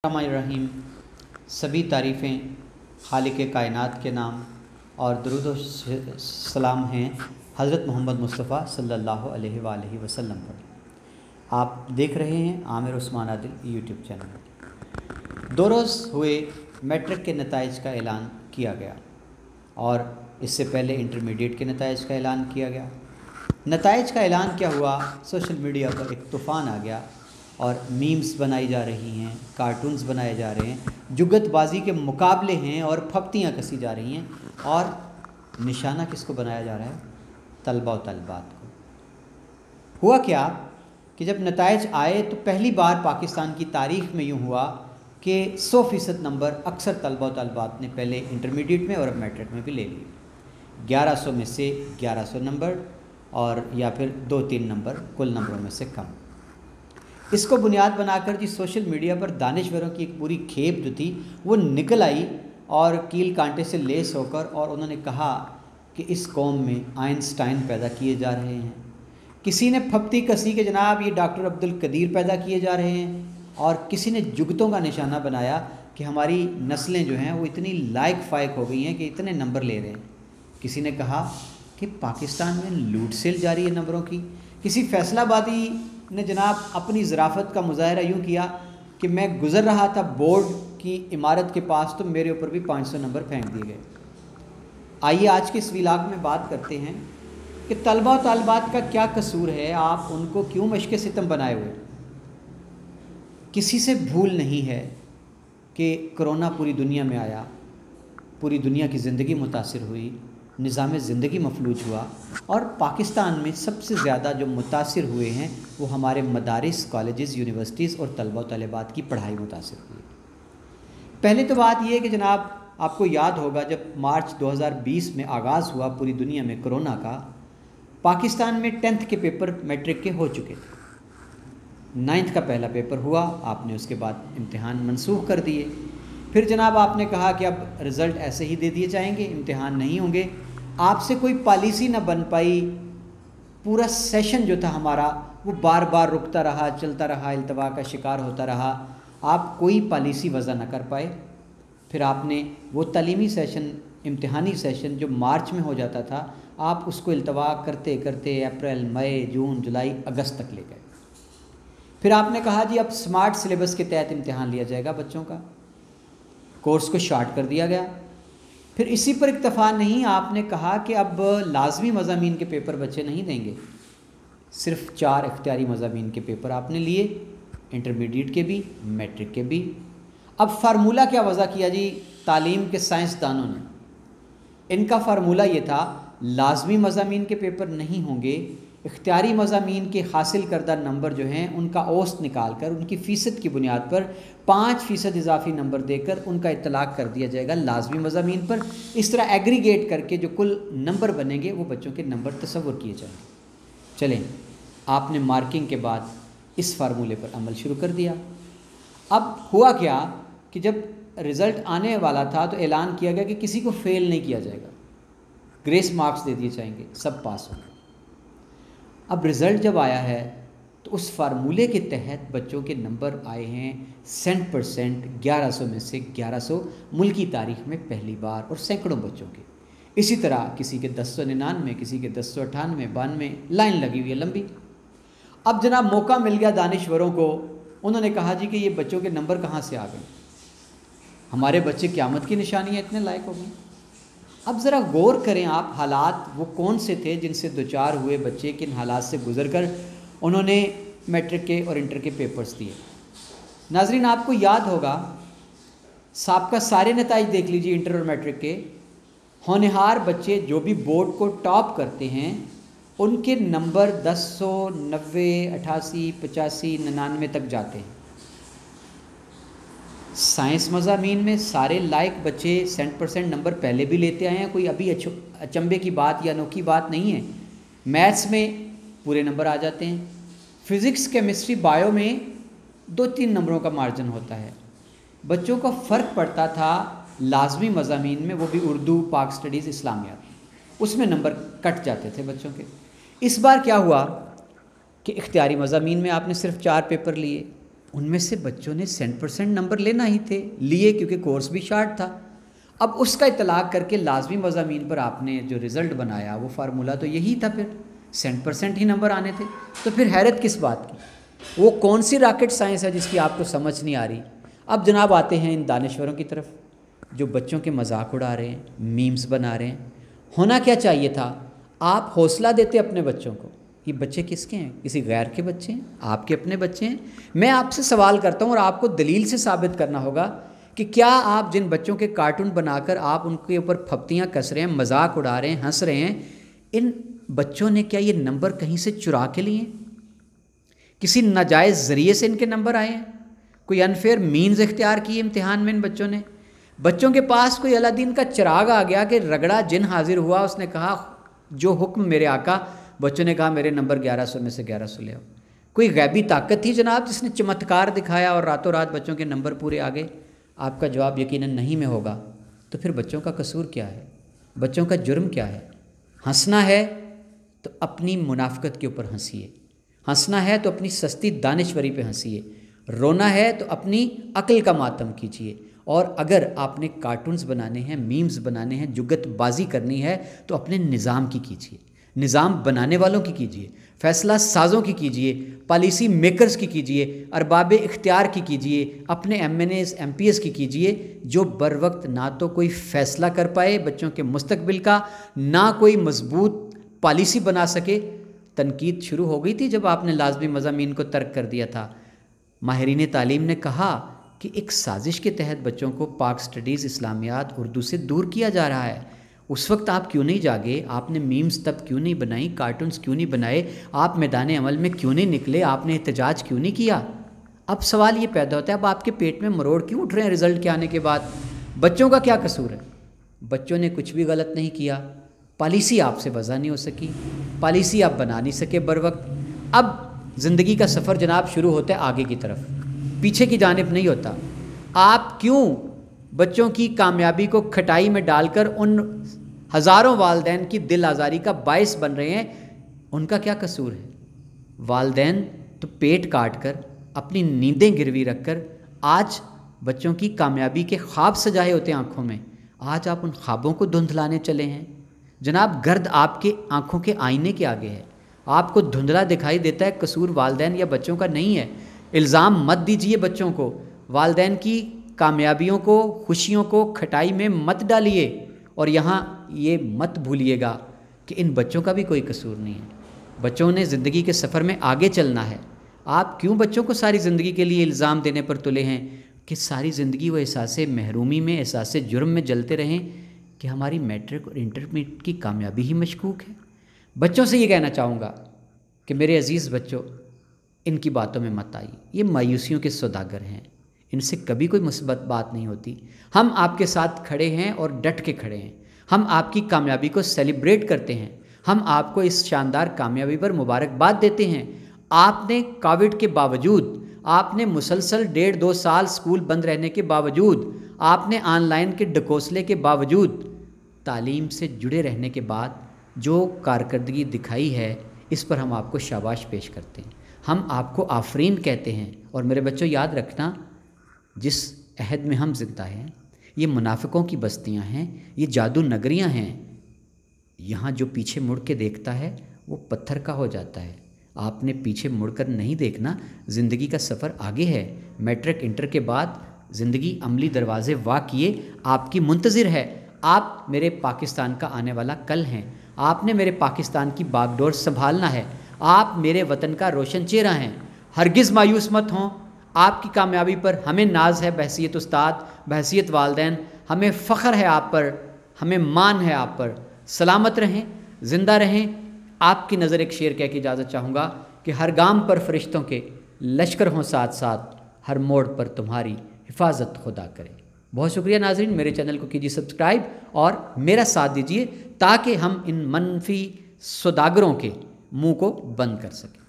الرحیم سبھی تعریفیں خالق کائنات کے نام اور درود و سلام ہیں حضرت محمد مصطفیٰ صلی اللہ علیہ وآلہ وسلم پر۔ آپ دیکھ رہے ہیں عامر عثمان عادل یوٹیوب چینل۔ 2 روز ہوئے میٹرک کے نتائج کا اعلان کیا گیا اور اس سے پہلے انٹرمیڈیٹ کے نتائج کا اعلان کیا گیا۔ نتائج کا اعلان کیا ہوا، سوشل میڈیا پر ایک طوفان آ گیا اور میمز بنائی جا رہی ہیں، کارٹونز بنائے جا رہے ہیں، جگت بازی کے مقابلے ہیں اور پھپتیاں کسی جا رہی ہیں، اور نشانہ کس کو بنایا جا رہا ہے؟ طلبہ و طالبات کو۔ ہوا کیا کہ جب نتائج آئے تو پہلی بار پاکستان کی تاریخ میں یوں ہوا کہ 100% نمبر اکثر طلبہ و طالبات نے پہلے انٹرمیڈیٹ میں اور اب میٹرک میں بھی لے لیے۔ 1100 میں سے 1100 نمبر اور یا پھر 2-3 نمبر کل نمبروں میں سے کم۔ اس کو بنیاد بنا کر سوشل میڈیا پر دانشوروں کی ایک پوری کھیپ جو تھی وہ نکل آئی اور کیل کانٹے سے لیس ہو کر، اور انہوں نے کہا کہ اس قوم میں آئنسٹائن پیدا کیے جا رہے ہیں۔ کسی نے پھپتی کسی کہ جناب یہ ڈاکٹر عبدالقدیر پیدا کیے جا رہے ہیں، اور کسی نے جگتوں کا نشانہ بنایا کہ ہماری نسلیں جو ہیں وہ اتنی لائق فائق ہو گئی ہیں کہ اتنے نمبر لے رہے ہیں۔ کسی نے کہا کہ پاکستان میں لوٹ سیل جاری ہے نمبروں کی۔ کسی فیصل آبادی نے جناب اپنی ظرافت کا مظاہرہ یوں کیا کہ میں گزر رہا تھا بورڈ کی عمارت کے پاس تو میرے اوپر بھی 500 نمبر پھینک دیے گئے۔ آئیے آج کے اس ویلاگ میں بات کرتے ہیں کہ طلبہ و طالبات کا کیا قصور ہے، آپ ان کو کیوں مشق ستم بنائے ہوئے۔ کسی سے بھول نہیں ہے کہ کرونا پوری دنیا میں آیا، پوری دنیا کی زندگی متاثر ہوئی، نظام زندگی مفلوج ہوا، اور پاکستان میں سب سے زیادہ جو متاثر ہوئے ہیں وہ ہمارے مدارس، کالجز، یونیورسٹیز اور طلبہ و طالبات کی پڑھائی متاثر ہوئی۔ پہلے تو بات یہ ہے کہ جناب آپ کو یاد ہوگا جب مارچ 2020 میں آغاز ہوا پوری دنیا میں کرونا کا، پاکستان میں 10th کے پیپر میٹرک کے ہو چکے تھے۔ 9th کا پہلا پیپر ہوا، آپ نے اس کے بعد امتحان منسوخ کر دیے۔ پھر جناب آپ نے کہا کہ اب رزلٹ ایسے ہی دے دیے جائیں گے، امتحان نہیں ہوں گے۔ آپ سے کوئی پالیسی نہ بن پائی، پورا سیشن جو تھا ہمارا وہ بار بار رکتا رہا، چلتا رہا، التوا کا شکار ہوتا رہا، آپ کوئی پالیسی وضع نہ کر پائے۔ پھر آپ نے وہ تعلیمی سیشن، امتحانی سیشن جو مارچ میں ہو جاتا تھا، آپ اس کو التوا کرتے کرتے اپریل، مئی، جون، جولائی، اگست تک لے گئے۔ پھر آپ نے کہا جی اب سمارٹ سلیبس کے تحت امتحان لیا جائے گا بچوں کا، کورس کو شارٹ کر دیا گیا۔ پھر اسی پر اکتفا نہیں، آپ نے کہا کہ اب لازمی مضامین کے پیپر بچے نہیں دیں گے، صرف 4 اختیاری مضامین کے پیپر آپ نے لیے، انٹرمیڈیٹ کے بھی، میٹرک کے بھی۔ اب فارمولہ کیا وضع کیا جی تعلیم کے سائنسدانوں نے؟ ان کا فارمولہ یہ تھا لازمی مضامین کے پیپر نہیں ہوں گے، اختیاری مضامین کے حاصل کردہ نمبر جو ہیں ان کا اوسط نکال کر ان کی فیصد کی بنیاد پر 5% اضافی نمبر دے کر ان کا اطلاق کر دیا جائے گا لازمی مضامین پر۔ اس طرح ایگریگیٹ کر کے جو کل نمبر بنیں گے وہ بچوں کے نمبر تصور کیے جائیں گے۔ چلیں، آپ نے مارکنگ کے بعد اس فارمولے پر عمل شروع کر دیا۔ اب ہوا کیا کہ جب رزلٹ آنے والا تھا تو اعلان کیا گیا کہ کسی کو فیل نہیں کیا جائے گا، گریس مارکس دے دیے جائیں گے، سب پاس ہوں گے۔ اب رزلٹ جب آیا ہے تو اس فارمولے کے تحت بچوں کے نمبر آئے ہیں 100%، 1100 میں سے 1100 ملکی تاریخ میں پہلی بار، اور سینکڑوں بچوں کے اسی طرح، کسی کے 1099، کسی کے 1098، 92، لائن لگی ہوئی ہے لمبی۔ اب جناب موقع مل گیا دانشوروں کو، انہوں نے کہا جی کہ یہ بچوں کے نمبر کہاں سے آ گئے، ہمارے بچے قیامت کی نشانیاں اتنے لائق ہو گئے۔ اب ذرا غور کریں آپ، حالات وہ کون سے تھے جن سے دوچار ہوئے بچے، کن حالات سے گزر کر انہوں نے میٹرک کے اور انٹر کے پیپرز دیے۔ ناظرین آپ کو یاد ہوگا، سابقہ سارے نتائج دیکھ لیجیے انٹر اور میٹرک کے، ہونہار بچے جو بھی بورڈ کو ٹاپ کرتے ہیں ان کے نمبر 100، 90، 88، 85، 99 تک جاتے ہیں۔ سائنس مضامین میں سارے لائق بچے 100% نمبر پہلے بھی لیتے آئے ہیں، کوئی ابھی اچنبے کی بات یا انوکھی بات نہیں ہے۔ میتھس میں پورے نمبر آ جاتے ہیں، فزکس، کیمسٹری، بایو میں 2-3 نمبروں کا مارجن ہوتا ہے۔ بچوں کا فرق پڑتا تھا لازمی مضامین میں، وہ بھی اردو، پاک سٹڈیز، اسلامیات، اس میں نمبر کٹ جاتے تھے بچوں کے۔ اس بار کیا ہوا کہ اختیاری مضامین میں آپ نے صرف 4 پیپر لیے، उनमें से बच्चों ने 100% नंबर लेना ही थे, लिए क्योंकि कोर्स भी शार्ट था। अब उसका इतलाक़ करके लाजमी मज़ामीन पर आपने जो रिज़ल्ट बनाया वो फार्मूला तो यही था, फिर 100% ही नंबर आने थे। तो फिर हैरत किस बात की? वो कौन सी रॉकेट साइंस है जिसकी आपको समझ नहीं आ रही? अब जनाब आते हैं इन दानिश्वरों की तरफ जो बच्चों के मजाक उड़ा रहे हैं, मीम्स बना रहे हैं। होना क्या चाहिए था? आप हौसला देते अपने बच्चों को। ये बच्चे किसके हैं? किसी गैर के बच्चे हैं? आपके अपने बच्चे हैं? मैं आपसे सवाल करता हूँ और आपको दलील से साबित करना होगा कि क्या आप जिन बच्चों के कार्टून बनाकर आप उनके ऊपर फप्तियाँ कस रहे हैं, मजाक उड़ा रहे हैं, हंस रहे हैं, इन बच्चों ने क्या ये नंबर कहीं से चुरा के लिए? किसी नाजायज़ ज़रिए से इनके नंबर आए हैं? कोई अनफेयर मीन्स इख्तियार किए इम्तिहान में इन बच्चों ने? बच्चों के पास कोई अलादीन का चिराग आ गया कि रगड़ा जिन हाजिर हुआ, उसने कहा जो हुक्म मेरे आका। बच्चों ने कहा मेरे नंबर 1100 में से 1100 ले आओ। कोई गैबी ताकत थी जनाब जिसने चमत्कार दिखाया और रातों रात बच्चों के नंबर पूरे आ गए? आपका जवाब यकीनन नहीं में होगा। तो फिर बच्चों का कसूर क्या है? बच्चों का जुर्म क्या है? हंसना है तो अपनी मुनाफिकत के ऊपर हंसिए, हंसना है तो अपनी सस्ती दानिश्वरी पे हंसिए, रोना है तो अपनी अक्ल का मातम कीजिए। और अगर आपने कार्टून्स बनाने हैं, मीम्स बनाने हैं, जुगतबाजी करनी है तो अपने निज़ाम की कीजिए, निज़ाम बनाने वालों की कीजिए, फ़ैसला साज़ों की कीजिए, पॉलिसी मेकर्स की कीजिए, अरबाब इख्तियार की कीजिए, अपने MNAs MPs की कीजिए, जो बर वक्त ना तो कोई फ़ैसला कर पाए बच्चों के मुस्तकबिल का, ना कोई मजबूत पॉलिसी बना सके। तनकीद शुरू हो गई थी जब आपने लाजमी मज़ामीन को तर्क कर दिया था। माहिरीन तालीम ने कहा कि एक साजिश के तहत बच्चों को पाक स्टडीज़, इस्लामियात, उर्दू से दूर किया जा रहा है। उस वक्त आप क्यों नहीं जागे? आपने मीम्स तब क्यों नहीं बनाई? कार्टून्स क्यों नहीं बनाए? आप मैदान अमल में क्यों नहीं निकले? आपने एहतजाज क्यों नहीं किया? अब सवाल ये पैदा होता है, अब आपके पेट में मरोड़ क्यों उठ रहे हैं रिज़ल्ट के आने के बाद? बच्चों का क्या कसूर है? बच्चों ने कुछ भी गलत नहीं किया। पॉलिसी आपसे वज़ा नहीं हो सकी, पॉलिसी आप बना नहीं सके बर वक्त। अब ज़िंदगी का सफ़र जनाब शुरू होता है आगे की तरफ, पीछे की जानिब नहीं होता। आप क्यों बच्चों की कामयाबी को खटाई में डालकर उन हज़ारों वालदैन की दिल आज़ारी का बायस बन रहे हैं? उनका क्या कसूर है? वालदैन तो पेट काट कर, अपनी नींदें गिरवी रख कर आज बच्चों की कामयाबी के ख्वाब सजाए होते हैं आँखों में। आज आप उन ख्वाबों को धुंधलाने चले हैं। जनाब गर्द आपके आँखों के आईने के आगे है, आपको धुंधला दिखाई देता है। कसूर वालदैन या बच्चों का नहीं है। इल्ज़ाम मत दीजिए बच्चों को, वालदैन की कामयाबियों को, खुशियों को खटाई में मत डालिए। और यहाँ ये मत भूलिएगा कि इन बच्चों का भी कोई कसूर नहीं है। बच्चों ने ज़िंदगी के सफ़र में आगे चलना है। आप क्यों बच्चों को सारी ज़िंदगी के लिए इल्ज़ाम देने पर तुले हैं कि सारी ज़िंदगी वो एहसास महरूमी में, एहसास जुर्म में जलते रहें कि हमारी मैट्रिक और इंटरमीडिएट की कामयाबी ही मशकूक है? बच्चों से ये कहना चाहूँगा कि मेरे अज़ीज़ बच्चों, इनकी बातों में मत आइए। ये मायूसियों के सौदागर हैं, इनसे कभी कोई मुसीबत बात नहीं होती। हम आपके साथ खड़े हैं और डट के खड़े हैं। हम आपकी कामयाबी को सेलिब्रेट करते हैं। हम आपको इस शानदार कामयाबी पर मुबारकबाद देते हैं। आपने कोविड के बावजूद, आपने मुसलसल 1.5-2 साल स्कूल बंद रहने के बावजूद, आपने ऑनलाइन के ढकोसले के बावजूद, तालीम से जुड़े रहने के बाद जो कारकर्दगी दिखाई है, इस पर हम आपको शाबाश पेश करते हैं। हम आपको आफरीन कहते हैं। और मेरे बच्चों याद रखना, जिस अहद में हम ज़िंदा हैं ये मुनाफिकों की बस्तियां हैं, ये जादू नगरियां हैं। यहाँ जो पीछे मुड़ के देखता है वो पत्थर का हो जाता है। आपने पीछे मुड़कर नहीं देखना। ज़िंदगी का सफ़र आगे है। मैट्रिक इंटर के बाद ज़िंदगी अमली दरवाज़े वाह किए आपकी मुंतज़िर है। आप मेरे पाकिस्तान का आने वाला कल हैं। आपने मेरे पाकिस्तान की बागडोर संभालना है। आप मेरे वतन का रोशन चेहरा हैं। हरगिज़ मायूस मत हों। आपकी कामयाबी पर हमें नाज है बहसीत उस्ताद, बहसीत वालदैन। हमें फ़ख्र है आप पर, हमें मान है आप पर। सलामत रहें, ज़िंदा रहें। आपकी नज़र एक शेर कह के इजाज़त चाहूँगा कि हर गाम पर फरिश्तों के लश्कर हों साथ साथ, हर मोड़ पर तुम्हारी हिफाजत खुदा करे। बहुत शुक्रिया नाज़रीन, मेरे चैनल को कीजिए सब्सक्राइब और मेरा साथ दीजिए ताकि हम इन मनफी सौदागरों के मुंह को बंद कर सकें।